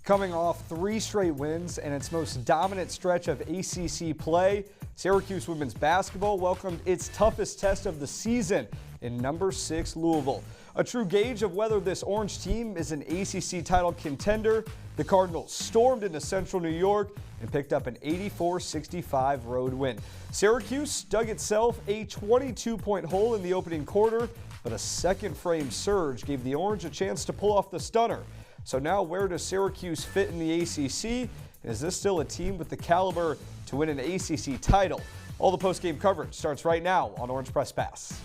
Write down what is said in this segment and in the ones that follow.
Coming off 3 straight wins and its most dominant stretch of ACC play, Syracuse women's basketball welcomed its toughest test of the season in number 6 Louisville. A true gauge of whether this orange team is an ACC title contender, the Cardinals stormed into Central New York and picked up an 84-65 road win. Syracuse dug itself a 22-point hole in the opening quarter, but a second frame surge gave the Orange a chance to pull off the stunner. So now where does Syracuse fit in the ACC? Is this still a team with the caliber to win an ACC title? All the post-game coverage starts right now on Orange Press Pass.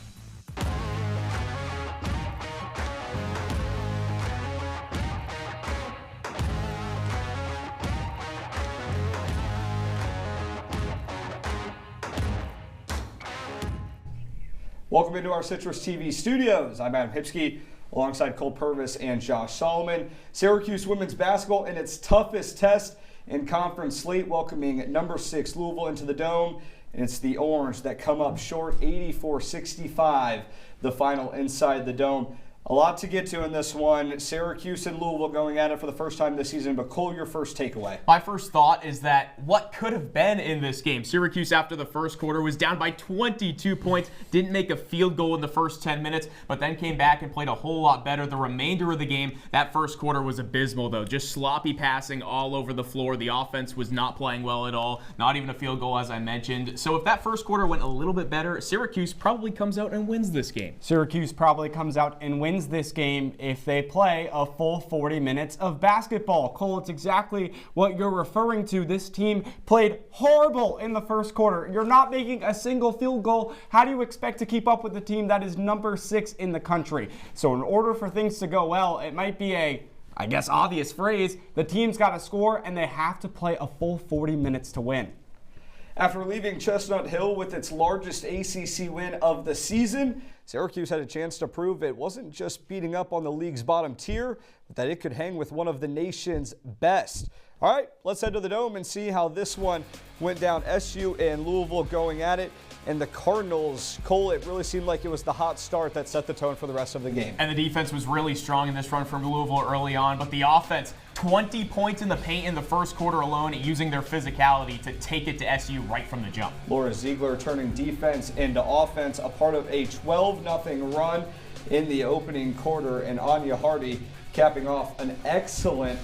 Welcome into our CitrusTV studios. I'm Adam Hipsky alongside Purvis and Josh Solomon. Syracuse women's basketball in its toughest test in conference slate, welcoming number 6 Louisville into the Dome. And it's the Orange that come up short, 84-65, the final inside the Dome. A lot to get to in this one. Syracuse and Louisville going at it for the first time this season. But Cole, your first takeaway. My first thought is that what could have been in this game? Syracuse, after the first quarter, was down by 22 points, didn't make a field goal in the first 10 minutes, but then came back and played a whole lot better the remainder of the game. That first quarter was abysmal, though. Just sloppy passing all over the floor. The offense was not playing well at all. Not even a field goal, as I mentioned. So if that first quarter went a little bit better, Syracuse probably comes out and wins this game. Syracuse probably comes out and wins this game if they play a full 40 minutes of basketball. Cole, it's exactly what you're referring to. This team played horrible in the first quarter. You're not making a single field goal. How do you expect to keep up with the team that is number 6 in the country? So in order for things to go well, it might be I guess obvious phrase, the team's got to score and they have to play a full 40 minutes to win. After leaving Chestnut Hill with its largest ACC win of the season, Syracuse had a chance to prove it wasn't just beating up on the league's bottom tier, but that it could hang with one of the nation's best. All right, let's head to the Dome and see how this one went down. SU and Louisville going at it. And the Cardinals, Cole, it really seemed like it was the hot start that set the tone for the rest of the game. And the defense was really strong in this run from Louisville early on, but the offense, 20 points in the paint in the first quarter alone, using their physicality to take it to SU right from the jump. Laura Ziegler turning defense into offense, a part of a 12-0 run in the opening quarter, and Anya Hardy capping off an excellent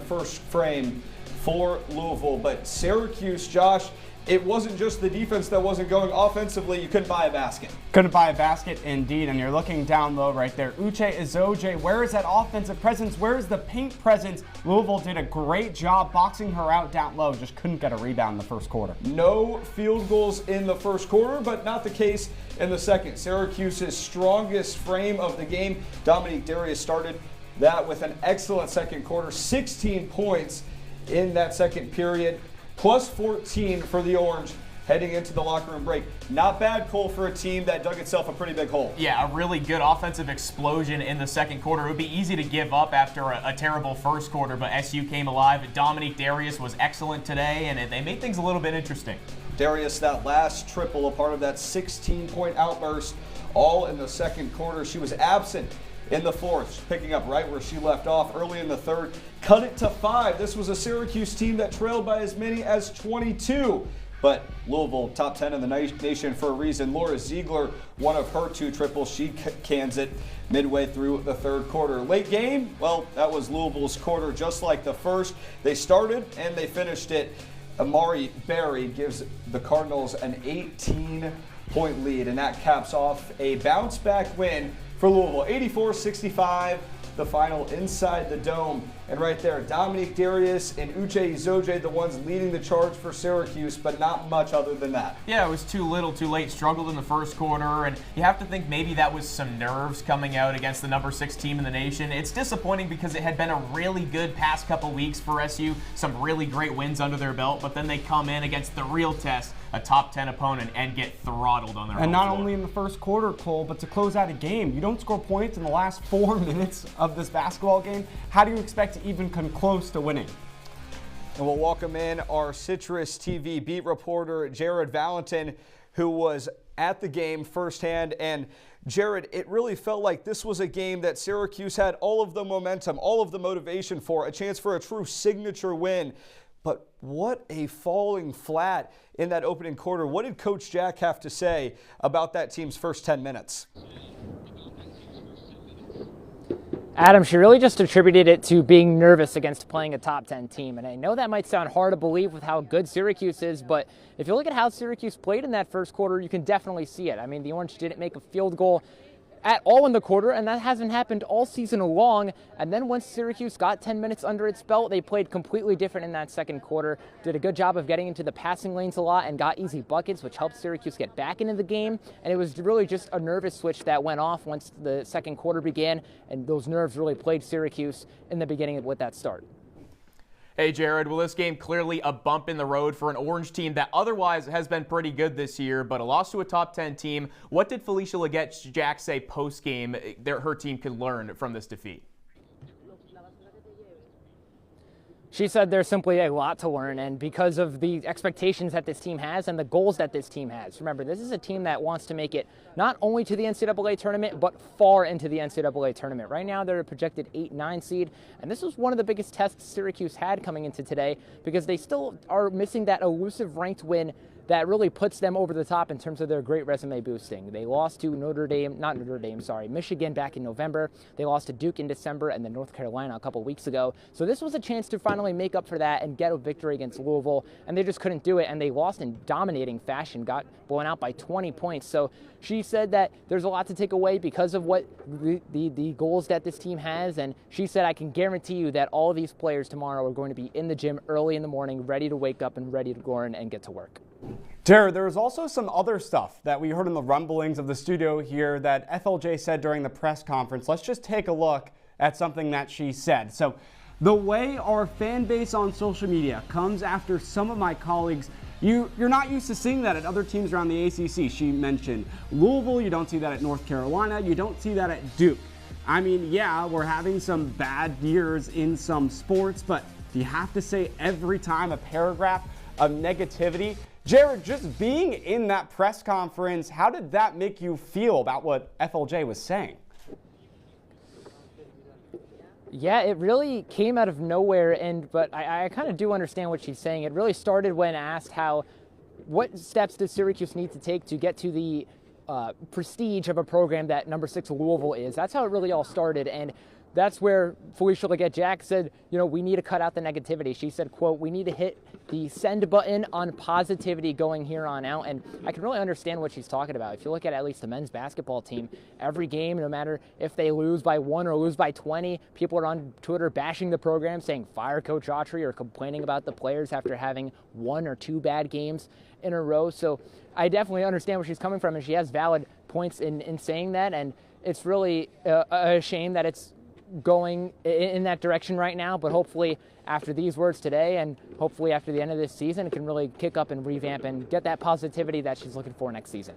first frame for Louisville. But Syracuse, Josh, it wasn't just the defense that wasn't going offensively. You couldn't buy a basket. Couldn't buy a basket indeed, and you're looking down low right there. Uche Izoje, where is that offensive presence? Where is the paint presence? Louisville did a great job boxing her out down low, just couldn't get a rebound in the first quarter. No field goals in the first quarter, but not the case in the second. Syracuse's strongest frame of the game, Dominique Darius, started that with an excellent second quarter, 16 points in that second period. Plus 14 for the Orange heading into the locker room break. Not bad, Cole, for a team that dug itself a pretty big hole. Yeah, a really good offensive explosion in the second quarter. It would be easy to give up after a terrible first quarter, but SU came alive. Dominique Darius was excellent today, and they made things a little bit interesting. Darius, that last triple, a part of that 16-point outburst, all in the second quarter. She was absent in the fourth, picking up right where she left off early in the third. Cut it to 5. This was a Syracuse team that trailed by as many as 22. But Louisville, top 10 in the nation for a reason. Laura Ziegler, one of her 2 triples. She cans it midway through the third quarter. Late game, well, that was Louisville's quarter, just like the first. They started and they finished it. Amari Parry gives the Cardinals an 18-point lead, and that caps off a bounce-back win for Louisville. 84-65, the final inside the Dome. And right there, Dominique Darius and Uche Izoje, the ones leading the charge for Syracuse, but not much other than that. Yeah, it was too little, too late. Struggled in the first quarter, and you have to think maybe that was some nerves coming out against the number 6 team in the nation. It's disappointing because it had been a really good past couple weeks for SU, some really great wins under their belt, but then they come in against the real test, a top 10 opponent, and get throttled on their And home not floor. only in the first quarter, Cole, but to close out a game. You don't score points in the last 4 minutes of this basketball game. How do you expect to even come close to winning? And we'll welcome in our CitrusTV beat reporter, Valentin, who was at the game firsthand. And Jared, it really felt like this was a game that Syracuse had all of the momentum, all of the motivation for, a chance for a true signature win. But what a falling flat in that opening quarter. What did Coach Jack have to say about that team's first 10 minutes? Adam, she really just attributed it to being nervous against playing a top 10 team. And I know that might sound hard to believe with how good Syracuse is, but if you look at how Syracuse played in that first quarter, you can definitely see it. I mean, the Orange didn't make a field goal at all in the quarter, and that hasn't happened all season long. And then once Syracuse got 10 minutes under its belt, they played completely different in that second quarter, did a good job of getting into the passing lanes a lot and got easy buckets, which helped Syracuse get back into the game. And it was really just a nervous switch that went off once the second quarter began, and those nerves really played Syracuse in the beginning with that start. Hey, Jared, well, this game clearly a bump in the road for an Orange team that otherwise has been pretty good this year, but a loss to a top 10 team. What did Felicia Legette-Jack say post-game her team could learn from this defeat? She said there's simply a lot to learn, and because of the expectations that this team has and the goals that this team has. Remember, this is a team that wants to make it not only to the NCAA tournament, but far into the NCAA tournament. Right now, they're a projected 8-9 seed, and this was one of the biggest tests Syracuse had coming into today because they still are missing that elusive ranked win that really puts them over the top in terms of their great resume boosting. They lost to Michigan back in November. They lost to Duke in December and then North Carolina a couple weeks ago. So this was a chance to finally make up for that and get a victory against Louisville, and they just couldn't do it, and they lost in dominating fashion, got blown out by 20 points. So she said that there's a lot to take away because of what the goals that this team has, and she said, I can guarantee you that all of these players tomorrow are going to be in the gym early in the morning, ready to wake up and ready to go in and get to work. Jared, there was also some other stuff that we heard in the rumblings of the studio here that FLJ said during the press conference. Let's just take a look at something that she said. So, the way our fan base on social media comes after some of my colleagues, you're not used to seeing that at other teams around the ACC. She mentioned Louisville, you don't see that at North Carolina, you don't see that at Duke. I mean, yeah, we're having some bad years in some sports, but do you have to say every time a paragraph of negativity? Jared, just being in that press conference, how did that make you feel about what FLJ was saying? Yeah, it really came out of nowhere, but I kind of do understand what she's saying. It really started when asked what steps does Syracuse need to take to get to the prestige of a program that number 6 Louisville is. That's how it really all started, and that's where Felicia Legette-Jack said, we need to cut out the negativity. She said, quote, we need to hit the send button on positivity going here on out. And I can really understand what she's talking about. If you look at least the men's basketball team, every game, no matter if they lose by 1 or lose by 20, people are on Twitter bashing the program, saying fire Coach Autry, or complaining about the players after having 1 or 2 bad games in a row. So I definitely understand where she's coming from, and she has valid points in saying that. And it's really a shame that it's going in that direction right now, but hopefully after these words today and hopefully after the end of this season, it can really kick up and revamp and get that positivity that she's looking for next season.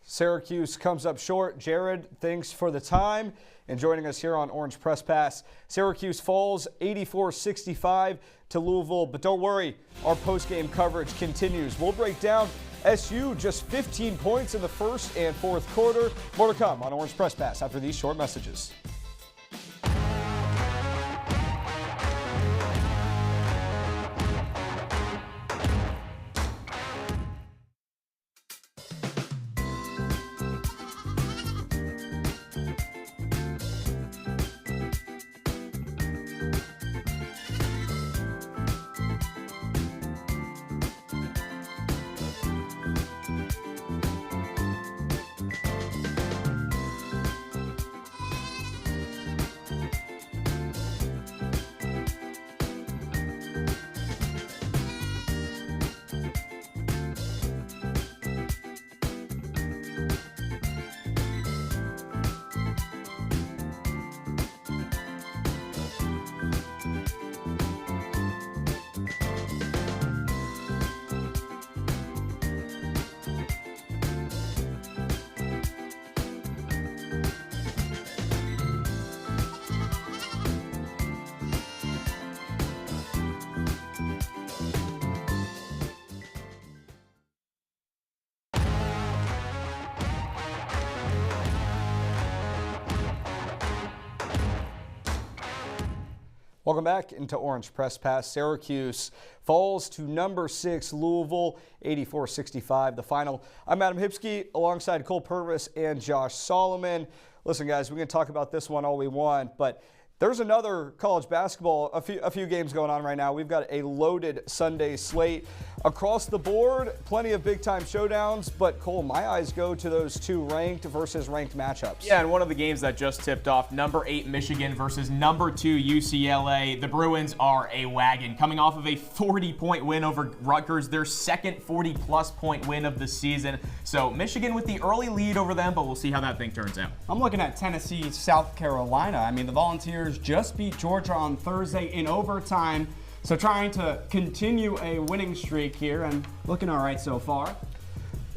Syracuse comes up short. Jared, thanks for the time and joining us here on Orange Press Pass. Syracuse falls 84-65 to Louisville, but don't worry, our post-game coverage continues. We'll break down SU just 15 points in the first and fourth quarter. More to come on Orange Press Pass after these short messages. Welcome back into Orange Press Pass. Syracuse falls to number 6 Louisville, 84-65. The final. I'm Adam Hipsky alongside Cole Purvis and Josh Solomon. Listen, guys, we can talk about this one all we want, but there's another college basketball, a few games going on right now. We've got a loaded Sunday slate across the board, plenty of big-time showdowns, but Cole, my eyes go to those 2 ranked versus ranked matchups. Yeah, and one of the games that just tipped off, number 8 Michigan versus number 2 UCLA. The Bruins are a wagon, coming off of a 40-point win over Rutgers, their second 40-plus point win of the season. So Michigan with the early lead over them, but we'll see how that thing turns out. I'm looking at Tennessee, South Carolina. I mean, the Volunteers just beat Georgia on Thursday in overtime. So trying to continue a winning streak here and looking all right so far.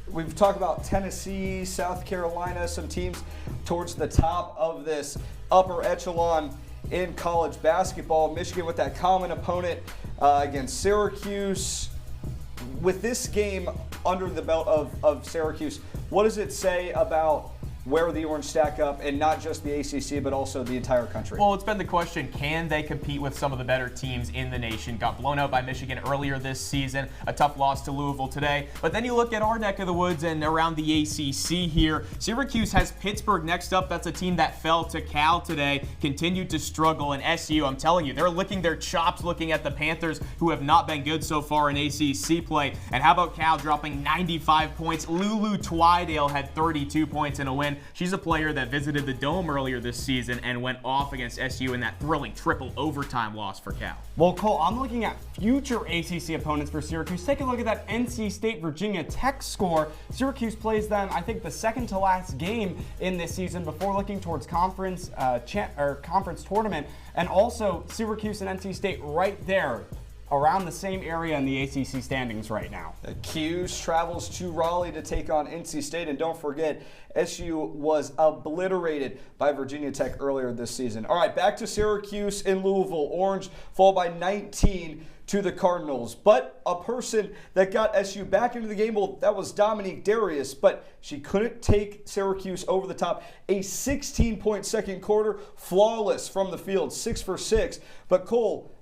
We've talked about Tennessee, South Carolina, some teams towards the top of this upper echelon in college basketball. Michigan with that common opponent against Syracuse. With this game under the belt of Syracuse, what does it say about where the Orange stack up, and not just the ACC, but also the entire country? Well, it's been the question, can they compete with some of the better teams in the nation? Got blown out by Michigan earlier this season, a tough loss to Louisville today. But then you look at our neck of the woods and around the ACC here. Syracuse has Pittsburgh next up. That's a team that fell to Cal today, continued to struggle. And SU, I'm telling you, they're licking their chops looking at the Panthers, who have not been good so far in ACC play. And how about Cal dropping 95 points? Lulu Twydale had 32 points in a win. She's a player that visited the Dome earlier this season and went off against SU in that thrilling triple overtime loss for Cal. Well, Cole, I'm looking at future ACC opponents for Syracuse. Take a look at that NC State Virginia Tech score. Syracuse plays them, I think, the second to last game in this season before looking towards conference tournament. And also Syracuse and NC State right there, around the same area in the ACC standings right now. The Cuse travels to Raleigh to take on NC State, and don't forget, SU was obliterated by Virginia Tech earlier this season. All right, back to Syracuse and Louisville. Orange fall by 19 to the Cardinals, but a person that got SU back into the game, well, that was Dominique Darius, but she couldn't take Syracuse over the top. A 16-point second quarter, flawless from the field, 6 for 6. But Cole,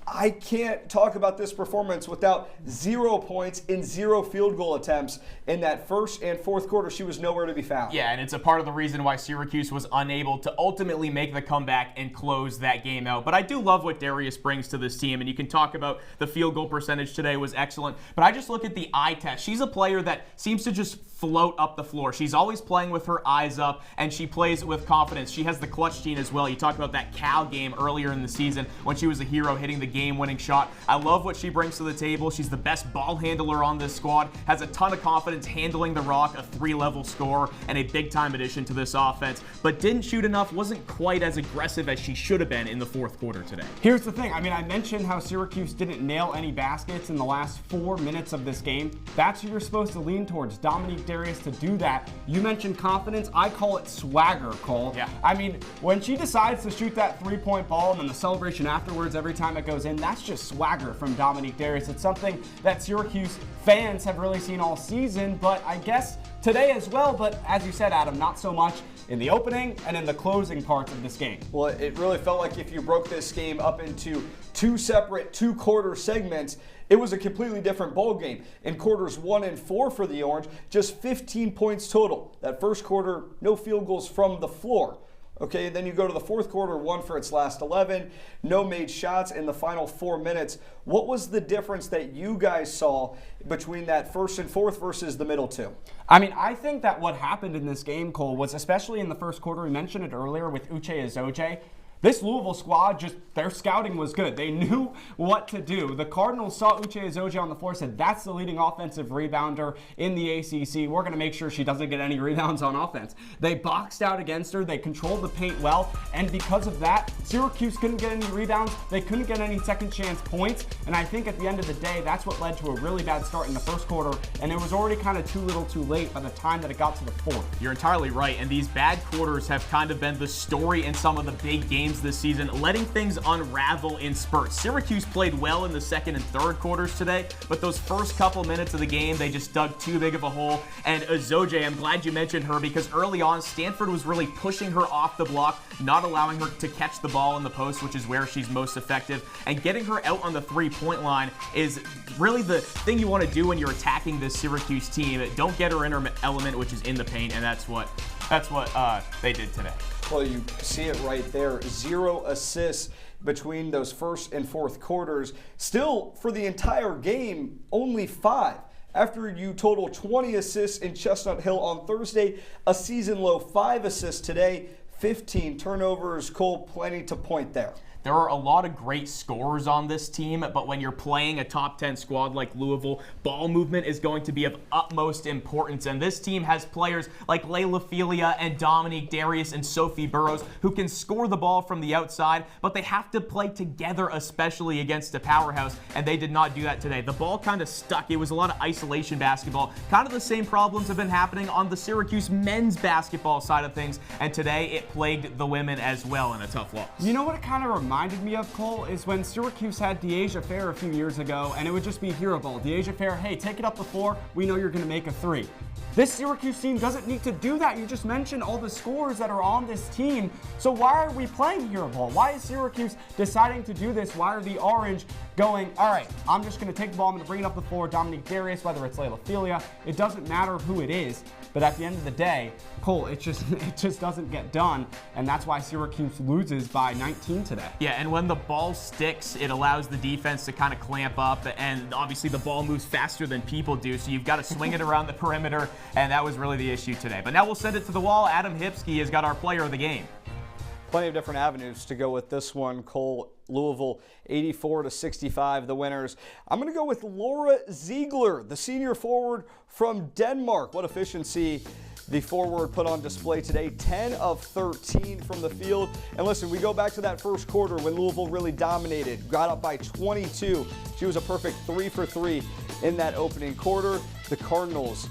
I can't talk about this performance without 0 points and 0 field goal attempts in that first and fourth quarter. She was nowhere to be found. Yeah, and it's a part of the reason why Syracuse was unable to ultimately make the comeback and close that game out. But I do love what Darius brings to this team, and you can talk about the field goal percentage today was excellent. But I just look at the eye test. She's a player that seems to just float up the floor. She's always playing with her eyes up, and she plays with confidence. She has the clutch gene as well. You talked about that Cal game earlier in the season when she was a hero hitting the game-winning shot. I love what she brings to the table. She's the best ball handler on this squad, has a ton of confidence handling the rock, a 3-level scorer, and a big-time addition to this offense, but didn't shoot enough, wasn't quite as aggressive as she should have been in the fourth quarter today. Here's the thing. I mean, I mentioned how Syracuse didn't nail any baskets in the last 4 minutes of this game. That's who you're supposed to lean towards, Dominique Darius, to do that. You mentioned confidence. I call it swagger, Cole. Yeah. I mean, when she decides to shoot that 3-point ball and then the celebration afterwards every time it goes in, that's just swagger from Dominique Darius. It's something that Syracuse fans have really seen all season, but I guess today as well. But as you said, Adam, not so much in the opening and in the closing parts of this game. Well, it really felt like if you broke this game up into 2 separate 2-quarter segments, it was a completely different ball game. In quarters 1 and 4 for the Orange, just 15 points total. That first quarter, no field goals from the floor. Okay, then you go to the fourth quarter, 1 for its last 11, no made shots in the final 4 minutes. What was the difference that you guys saw between that first and fourth versus the middle 2? I mean, I think that what happened in this game, Cole, was especially in the first quarter, we mentioned it earlier with Uche Azoje, this Louisville squad, just their scouting was good. They knew what to do. The Cardinals saw Uche Azoje on the floor, said that's the leading offensive rebounder in the ACC. We're going to make sure she doesn't get any rebounds on offense. They boxed out against her. They controlled the paint well. And because of that, Syracuse couldn't get any rebounds. They couldn't get any second chance points. And I think at the end of the day, that's what led to a really bad start in the first quarter. And it was already kind of too little too late by the time that it got to the fourth. You're entirely right. And these bad quarters have kind of been the story in some of the big games games this season, letting things unravel in spurts. Syracuse played well in the second and third quarters today, but those first couple minutes of the game, they just dug too big of a hole. And Azoje, I'm glad you mentioned her, because early on, Stanford was really pushing her off the block, not allowing her to catch the ball in the post, which is where she's most effective. And getting her out on the three-point line is really the thing you want to do when you're attacking this Syracuse team. Don't get her in her element, which is in the paint, and that's what they did today. Well, you see it right there. 0 assists between those first and fourth quarters. Still, for the entire game, only 5. After you total 20 assists in Chestnut Hill on Thursday, a season low 5 assists today, 15 turnovers. Cole, plenty to point there. There are a lot of great scorers on this team, but when you're playing a top 10 squad like Louisville, ball movement is going to be of utmost importance. And this team has players like Layla Filia and Dominique Darius and Sophie Burrows who can score the ball from the outside, but they have to play together, especially against a powerhouse, and they did not do that today. The ball kind of stuck. It was a lot of isolation basketball. Kind of the same problems have been happening on the Syracuse men's basketball side of things, and today it plagued the women as well in a tough loss. You know what it kind of reminded me of, Cole, is when Syracuse had Deasia Fair a few years ago, and it would just be hero ball. Deasia Fair, hey, take it up the floor. We know you're going to make a 3. This Syracuse team doesn't need to do that. You just mentioned all the scorers that are on this team. So why are we playing hero ball? Why is Syracuse deciding to do this? Why are the Orange going, all right, I'm just going to take the ball, I'm going to bring it up the floor, Dominique Darius, whether it's Layla Filia, it doesn't matter who it is. But at the end of the day, Cole, it just doesn't get done, and that's why Syracuse loses by 19 today. Yeah, and when the ball sticks, it allows the defense to kind of clamp up, and obviously the ball moves faster than people do, so you've got to swing it around the perimeter, and that was really the issue today. But now we'll send it to the wall. Adam Hipsky has got our player of the game. Plenty of different avenues to go with this one, Cole. Louisville 84-65, the winners. I'm going to go with Laura Ziegler, the senior forward from Denmark. What efficiency the forward put on display today. 10 of 13 from the field. And listen, we go back to that first quarter when Louisville really dominated, got up by 22. She was a perfect 3 for 3 in that opening quarter. The Cardinals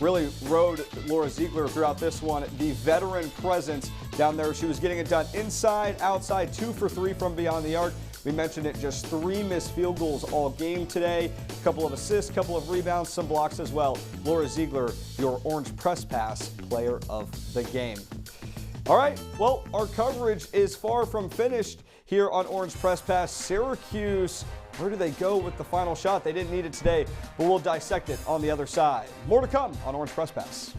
really rode Laura Ziegler throughout this one. The veteran presence down there. She was getting it done inside, outside, 2 for 3 from beyond the arc. We mentioned it, just 3 missed field goals all game today. A couple of assists, a couple of rebounds, some blocks as well. Laura Ziegler, your Orange Press Pass player of the game. All right, well, our coverage is far from finished here on Orange Press Pass. Syracuse, where do they go with the final shot? They didn't need it today, but we'll dissect it on the other side. More to come on Orange Press Pass.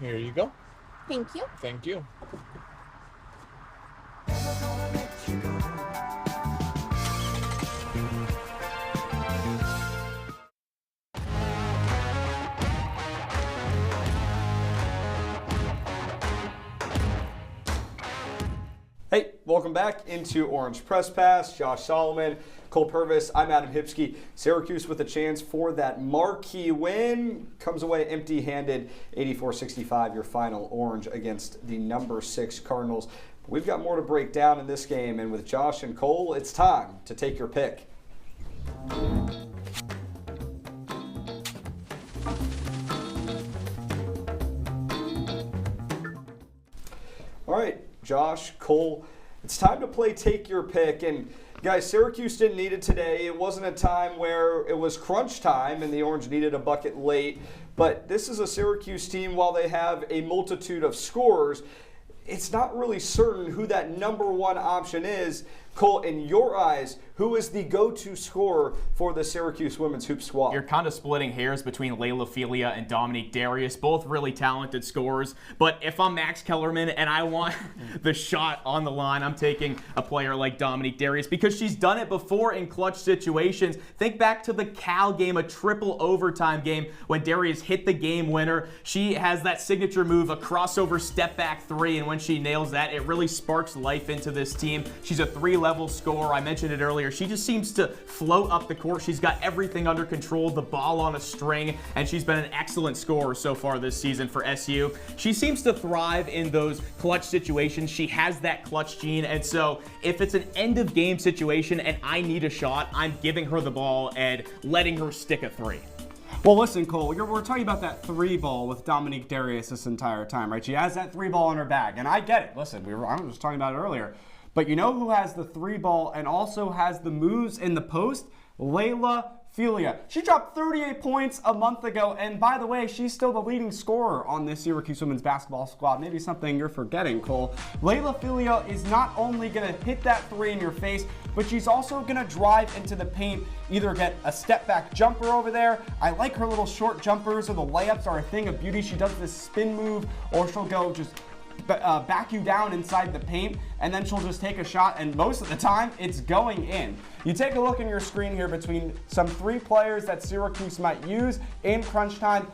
Here you go. Thank you. Thank you. Hey, welcome back into Orange Press Pass. Josh Solomon, Cole Purvis, I'm Adam Hipsky. Syracuse with a chance for that marquee win. Comes away empty-handed, 84-65, your final Orange against the number 6 Cardinals. We've got more to break down in this game, and with Josh and Cole, it's time to take your pick. All right, Josh, Cole, it's time to play Take Your Pick. And guys, Syracuse didn't need it today. It wasn't a time where it was crunch time and the Orange needed a bucket late. But this is a Syracuse team, while they have a multitude of scorers, it's not really certain who that number 1 option is Cole, in your eyes, who is the go-to scorer for the Syracuse women's hoop squad? You're kind of splitting hairs between Layla Filia and Dominique Darius, both really talented scorers. But if I'm Max Kellerman and I want the shot on the line, I'm taking a player like Dominique Darius because she's done it before in clutch situations. Think back to the Cal game, a triple overtime game when Darius hit the game winner. She has that signature move, a crossover step back three, and when she nails that, it really sparks life into this team. She's a 3-level scorer. I mentioned it earlier. She just seems to float up the court. She's got everything under control, the ball on a string, and she's been an excellent scorer so far this season for SU. She seems to thrive in those clutch situations. She has that clutch gene, and so if it's an end-of-game situation and I need a shot, I'm giving her the ball and letting her stick a three. Well, listen, Cole, we're talking about that 3-ball with Dominique Darius this entire time, right? She has that 3-ball in her bag, and I get it. Listen, I was just talking about it earlier. But you know who has the 3-ball and also has the moves in the post? Layla Filia. She dropped 38 points a month ago, and by the way, she's still the leading scorer on this Syracuse women's basketball squad. Maybe something you're forgetting, Cole. Layla Filia is not only going to hit that 3 in your face, but she's also going to drive into the paint, either get a step-back jumper over there. I like her little short jumpers, or the layups are a thing of beauty. She does this spin move, or she'll go just back you down inside the paint, and then she'll just take a shot, and most of the time it's going in. You take a look in your screen here between some 3 players that Syracuse might use in crunch time.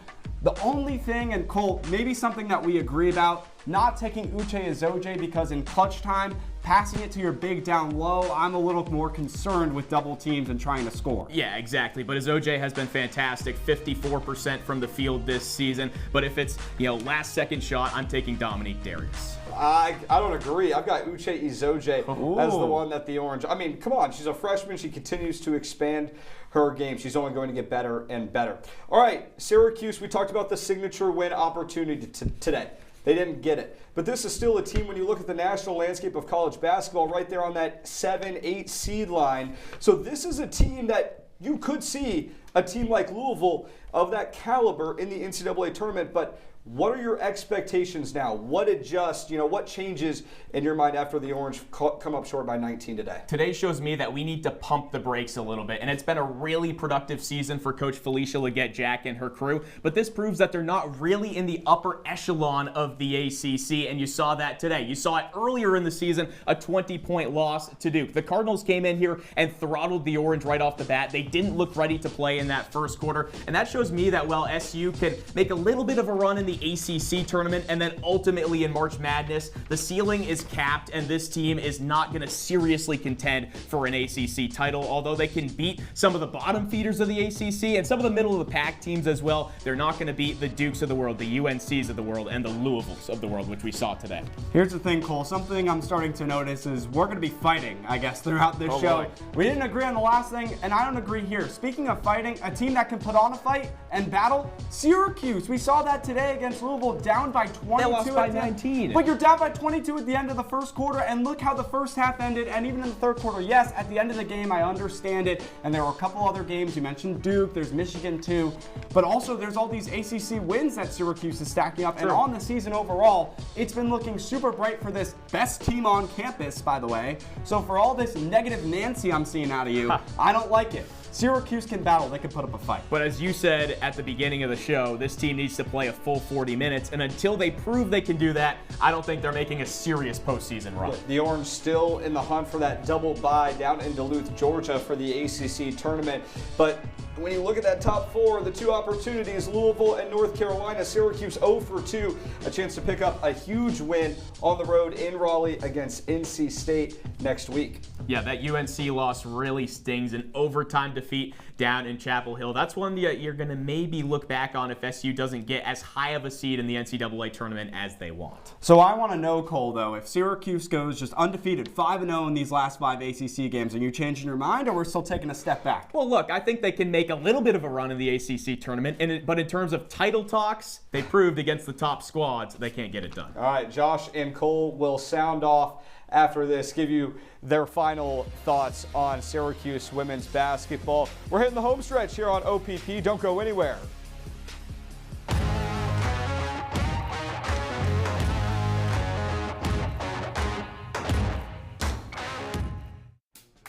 The only thing, and Cole, maybe something that we agree about, not taking Uche Izoje because in clutch time, passing it to your big down low, I'm a little more concerned with double teams and trying to score. Yeah, exactly. But Izoje has been fantastic, 54% from the field this season. But if it's, last second shot, I'm taking Dominique Darius. I don't agree. I've got Uche Izoje as the one that the Orange. I mean, come on. She's a freshman. She continues to expand her game. She's only going to get better and better. All right, Syracuse, we talked about the signature win opportunity today. They didn't get it. But this is still a team, when you look at the national landscape of college basketball, right there on that 7-8 seed line. So this is a team that you could see a team like Louisville of that caliber in the NCAA tournament. But what are your expectations now? What adjusts, what changes in your mind after the Orange come up short by 19 today? Today shows me that we need to pump the brakes a little bit, and it's been a really productive season for Coach Felicia Leggett-Jack and her crew, but this proves that they're not really in the upper echelon of the ACC, and you saw that today. You saw it earlier in the season, a 20-point loss to Duke. The Cardinals came in here and throttled the Orange right off the bat. They didn't look ready to play in that first quarter, and that shows me that, well, SU can make a little bit of a run in the ACC tournament, and then ultimately in March Madness, the ceiling is capped, and this team is not going to seriously contend for an ACC title. Although they can beat some of the bottom feeders of the ACC and some of the middle of the pack teams as well, they're not going to beat the Dukes of the world, the UNCs of the world, and the Louisvilles of the world, which we saw today. Here's the thing, Cole. Something I'm starting to notice is we're going to be fighting, I guess, throughout this show. Boy. We didn't agree on the last thing, and I don't agree here. Speaking of fighting, a team that can put on a fight and battle, Syracuse. We saw that today against Louisville, down by 22. They lost by 19. But you're down by 22 at the end of the first quarter, and look how the first half ended, and even in the third quarter. Yes, at the end of the game, I understand it, and there were a couple other games. You mentioned Duke, there's Michigan too, but also there's all these ACC wins that Syracuse is stacking up, and on the season overall, it's been looking super bright for this best team on campus, by the way. So for all this negative Nancy I'm seeing out of you, I don't like it. Syracuse can battle. They can put up a fight. But as you said at the beginning of the show, this team needs to play a full 40 minutes, and until they prove they can do that, I don't think they're making a serious postseason run. The Orange still in the hunt for that double bye down in Duluth, Georgia for the ACC tournament. But when you look at that top 4, the 2 opportunities, Louisville and North Carolina, Syracuse 0 for 2, a chance to pick up a huge win on the road in Raleigh against NC State next week. Yeah, that UNC loss really stings. An overtime defeat down in Chapel Hill. That's one that you're going to maybe look back on if SU doesn't get as high of a seed in the NCAA tournament as they want. So I want to know, Cole, though, if Syracuse goes just undefeated, 5-0 in these last 5 ACC games, are you changing your mind, or we're still taking a step back? Well, look, I think they can make a little bit of a run in the ACC tournament, but in terms of title talks, they proved against the top squads they can't get it done. All right, Josh and Cole will sound off after this, give you their final thoughts on Syracuse women's basketball. We're hitting the home stretch here on OPP. Don't go anywhere.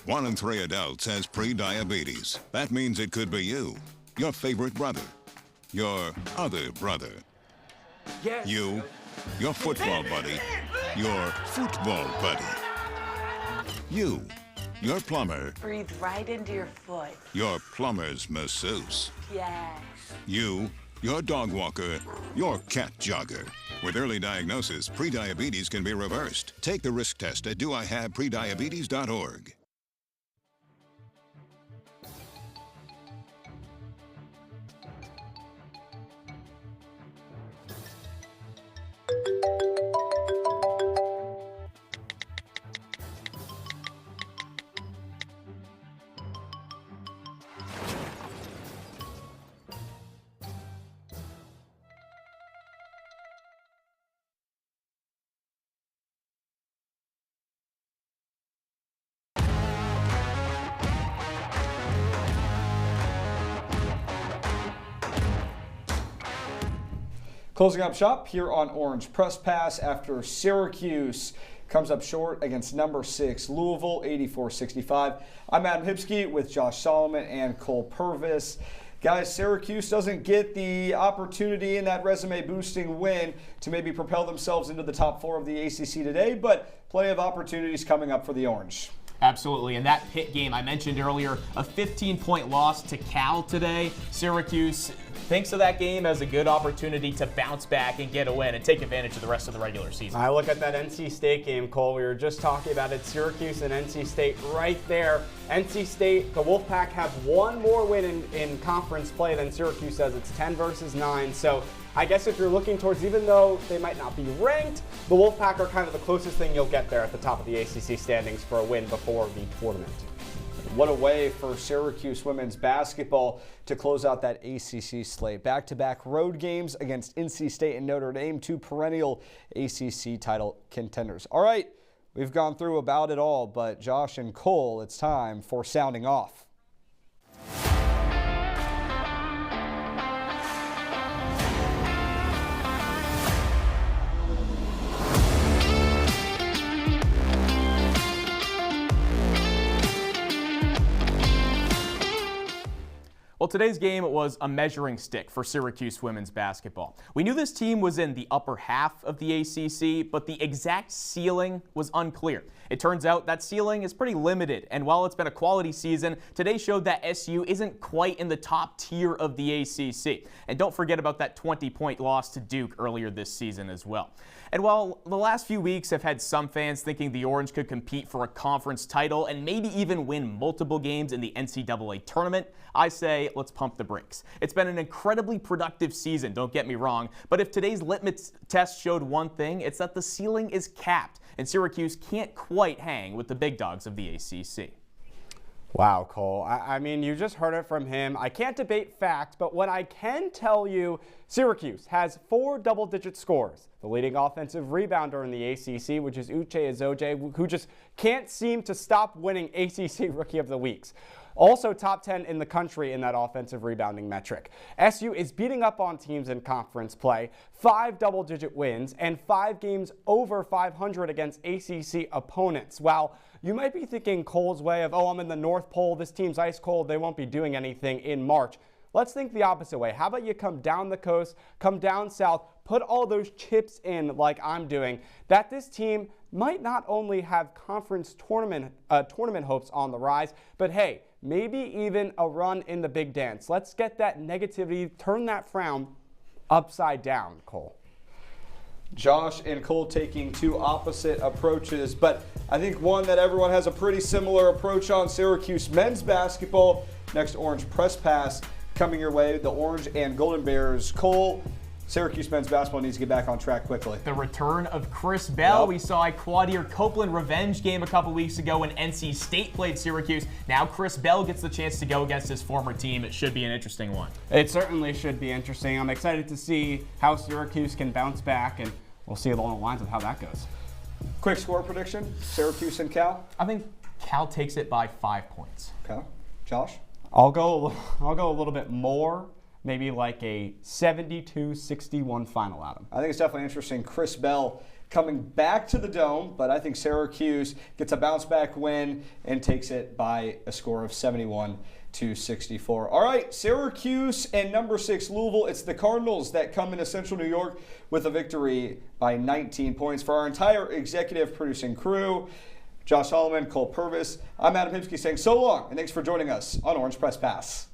1 in 3 adults has pre-diabetes. That means it could be you, your favorite brother, your other brother, you, your football buddy, your football buddy, you, your plumber, Breathe right into your foot. your plumber's masseuse, Yes. you, your dog walker, your cat jogger. With early diagnosis, prediabetes can be reversed. Take the risk test at doihaveprediabetes.org. Closing up shop here on Orange Press Pass after Syracuse comes up short against number 6 Louisville, 84-65. I'm Adam Hipsky with Josh Solomon and Cole Purvis. Guys, Syracuse doesn't get the opportunity in that resume-boosting win to maybe propel themselves into the top 4 of the ACC today, but plenty of opportunities coming up for the Orange. Absolutely, and that Pitt game I mentioned earlier, a 15-point loss to Cal today. Syracuse thinks of that game as a good opportunity to bounce back and get a win and take advantage of the rest of the regular season. I look at that NC State game, Cole. We were just talking about it. Syracuse and NC State right there. NC State, the Wolfpack have one more win in conference play than Syracuse does. It's 10 versus 9. So I guess if you're looking towards, even though they might not be ranked, the Wolfpack are kind of the closest thing you'll get there at the top of the ACC standings for a win before the tournament. What a way for Syracuse women's basketball to close out that ACC slate. Back-to-back road games against NC State and Notre Dame, 2 perennial ACC title contenders. All right, we've gone through about it all, but Josh and Cole, it's time for sounding off. Well, today's game was a measuring stick for Syracuse women's basketball. We knew this team was in the upper half of the ACC, but the exact ceiling was unclear. It turns out that ceiling is pretty limited, and while it's been a quality season, today showed that SU isn't quite in the top tier of the ACC. And don't forget about that 20-point loss to Duke earlier this season as well. And while the last few weeks have had some fans thinking the Orange could compete for a conference title and maybe even win multiple games in the NCAA tournament, I say let's pump the brakes. It's been an incredibly productive season, don't get me wrong, but if today's litmus test showed one thing, it's that the ceiling is capped and Syracuse can't quite hang with the big dogs of the ACC. Wow, Cole. I mean, you just heard it from him. I can't debate fact, but what I can tell you, Syracuse has 4 double-digit scores. The leading offensive rebounder in the ACC, which is Uche Azoje, who just can't seem to stop winning ACC Rookie of the Weeks. Also top 10 in the country in that offensive rebounding metric. SU is beating up on teams in conference play, 5 double-digit wins, and 5 games over 500 against ACC opponents. While you might be thinking Cole's way of, oh, I'm in the North Pole, this team's ice cold, they won't be doing anything in March. Let's think the opposite way. How about you come down the coast, come down south, put all those chips in like I'm doing, that this team might not only have conference tournament hopes on the rise, but hey, maybe even a run in the big dance. Let's get that negativity, turn that frown upside down, Cole. Josh and Cole taking 2 opposite approaches, but I think one that everyone has a pretty similar approach on: Syracuse men's basketball. Next Orange Press Pass coming your way, the Orange and Golden Bears. Cole, Syracuse men's basketball needs to get back on track quickly. The return of Chris Bell. Yep. We saw a Quadir Copeland revenge game a couple weeks ago when NC State played Syracuse. Now Chris Bell gets the chance to go against his former team. It should be an interesting one. It certainly should be interesting. I'm excited to see how Syracuse can bounce back, and we'll see along the lines of how that goes. Quick score prediction: Syracuse and Cal. I think Cal takes it by 5 points. Okay, Josh. I'll go a little bit more, maybe like a 72-61 final, Adam. I think it's definitely interesting. Chris Bell coming back to the Dome, but I think Syracuse gets a bounce-back win and takes it by a score of 71-64. All right, Syracuse and number 6 Louisville. It's the Cardinals that come into Central New York with a victory by 19 points. For our entire executive producing crew, Josh Solomon, Cole Purvis, I'm Adam Hipsky saying so long, and thanks for joining us on Orange Press Pass.